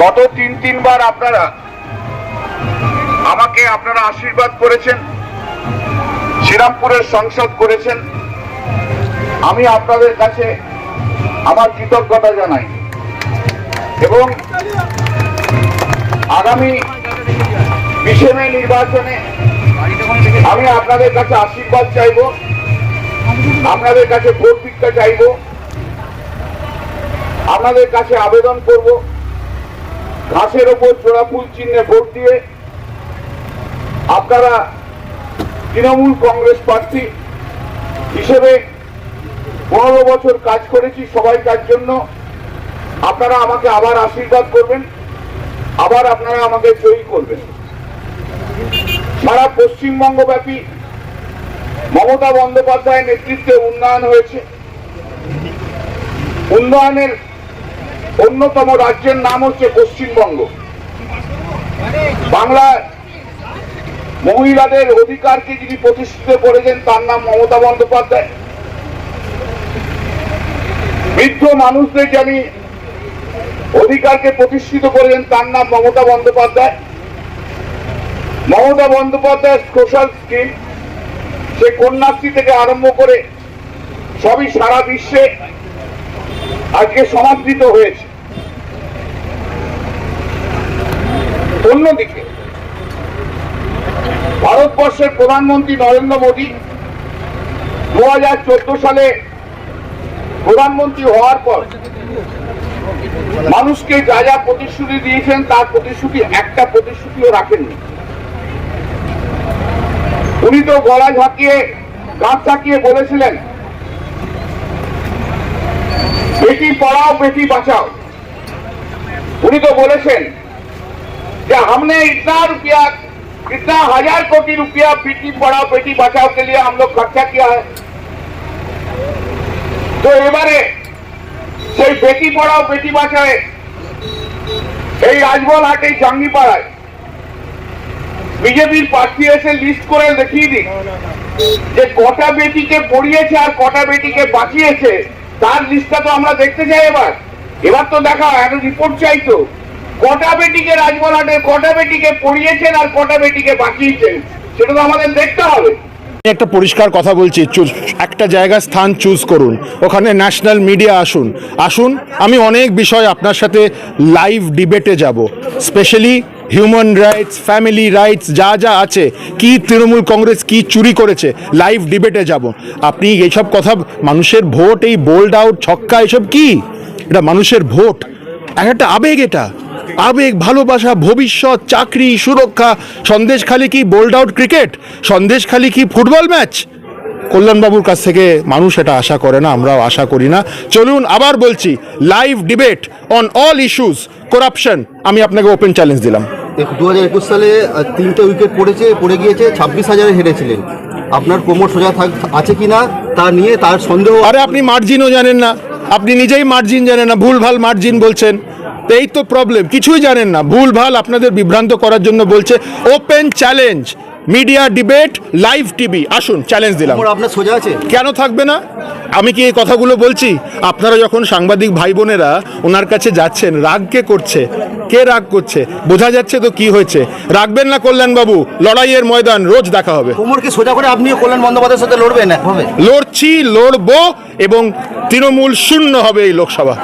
গত তিনবার আপনারা আমাকে আশীর্বাদ করেছেন, শ্রীরামপুরের সংসদ করেছেন। আমি আপনাদের কাছে আমার কৃতজ্ঞতা জানাই এবং আগামী 20 মে নির্বাচনে আমি আপনাদের কাছে আশীর্বাদ চাইব, আপনাদের কাছে ভোট ভিক্ষা চাইব, আপনাদের কাছে আবেদন করব ঘাসের ওপর জোড়া ফুল চিহ্নে ভোট দিয়ে আপনারা তৃণমূল কংগ্রেস প্রার্থী হিসেবে 15 বছর কাজ করেছি সবাইকার জন্য। আপনারা আমাকে আবার আশীর্বাদ করবেন, আবার আপনারা আমাকে জয়ী করবেন। সারা পশ্চিমবঙ্গ ব্যাপী মমতা বন্দ্যোপাধ্যায়ের নেতৃত্বে উন্নয়ন হয়েছে। উন্নয়নের অন্যতম রাজ্যের নাম হচ্ছে পশ্চিমবঙ্গ। বাংলায় মহিলাদের অধিকারকে যিনি প্রতিষ্ঠিত করেছেন তার নাম মমতা বন্দ্যোপাধ্যায়। বৃদ্ধ মানুষদের যিনি অধিকারকে প্রতিষ্ঠিত করেছেন তার নাম মমতা বন্দ্যোপাধ্যায়। মমতা বন্দ্যোপাধ্যায়ের সোশ্যাল স্কিম সে কন্যাশ্রী থেকে আরম্ভ করে সবই সারা বিশ্বে আজকে সমাদৃত হয়েছে। অন্যদিকে ভারতবর্ষের প্রধানমন্ত্রী নরেন্দ্র মোদী 2014 সালে প্রধানমন্ত্রী হওয়ার পর মানুষকে যা যা প্রতিশ্রুতি দিয়েছেন তার একটা প্রতিশ্রুতিও রাখেননি। উনি তো গলা ঝাঁকিয়ে কাঁধ ঝাঁকিয়ে বলেছিলেন বেটি পড়াও বেটি বাঁচাও। উনি তো বলেছেন যে हमने इतना 1000 कोटी रुपया बेटी पढ़ाओ बेटी बचाओ के लिए हम लोग खर्चा किया है। तो এবারে সেই বেটি পড়াও বেটি বাঁচাও এই রাজবলহাটে জাঙ্গিপাড়ায় বিজেপির প্রার্থী এসে লিস্ট করে দেখিয়ে দিন যে কটা বেটিকে পড়িয়েছে আর কটা বেটিকে বাঁচিয়েছে তার লিস্টটা তো আমরা দেখতে চাই। এবার তো দেখা একটা রিপোর্ট চাইতো কটা বেটিকে রাজবলহাটে কটা বেটিকে পড়িয়েছেন আর কটা বেটিকে বাঁচিয়েছেন সেটা তো আমাদের দেখতে হবে। একটা পরিষ্কার কথা বলছি, একটা জায়গা স্থান চুজ করুন, ওখানে ন্যাশনাল মিডিয়া আসুন। আমি অনেক বিষয় আপনার সাথে লাইভ ডিবেটে যাব, specially human rights, family rights, যা যা আছে, কি তৃণমূল কংগ্রেস কি চুরি করেছে, লাইভ ডিবেটে যাব। আপনি এইসব কথা, মানুষের ভোট, এই বোল্ড আউট ছক্কা, এসব কি? এটা মানুষের ভোট, একটা আবেগ, এটা আবেগ, ভালোবাসা, ভবিষ্যৎ, চাকরি, সুরক্ষা। সন্দেশখালি কি বোল্ড আউট ক্রিকেট? সন্দেশখালি কি ফুটবল ম্যাচ? কল্যাণবাবুর কাছ থেকে মানুষ এটা আশা করে না, আমরাও আশা করি না। চলুন আবার বলছি, live debate on all issues, corruption. আমি আপনাকে ওপেন চ্যালেঞ্জ দিলাম। 2021 সালে 3টে উইকেট পড়ে গিয়েছে, 26,000 হেরেছিলেন। আপনার কোমর সোজা আছে কিনা তা নিয়ে তার সন্দেহ। আরে আপনি মার্জিনও জানেন না, আপনি নিজেই মার্জিন জানেন না, ভুলভাল মার্জিন বলছেন। এই তো প্রবলেম, কিছুই জানেন না, ভুলভাল আপনাদের বিভ্রান্ত করার জন্য বলছে। Open challenge, media debate, live TV, আসুন, চ্যালেঞ্জ দিলাম। আপনার সোজা আছে? কেন থাকবে না? আমি কি এই কথাগুলো বলছি? আপনারা যখন সাংবাদিক ভাই বোনেরা ওনার কাছে যাচ্ছেন, রাগ কে করছে? কে রাগ করছে? বোঝা যাচ্ছে তো কি হয়েছে। রাখবেন না কল্যাণবাবু, লড়াইয়ের ময়দান রোজ দেখা হবে। কোমরকে সোজা করে আপনিও কল্যাণ বন্দ্যোপাধ্যায়ের সাথে লড়বেন? লড়ছি, লড়বো এবং তৃণমূল শূন্য হবে এই লোকসভা।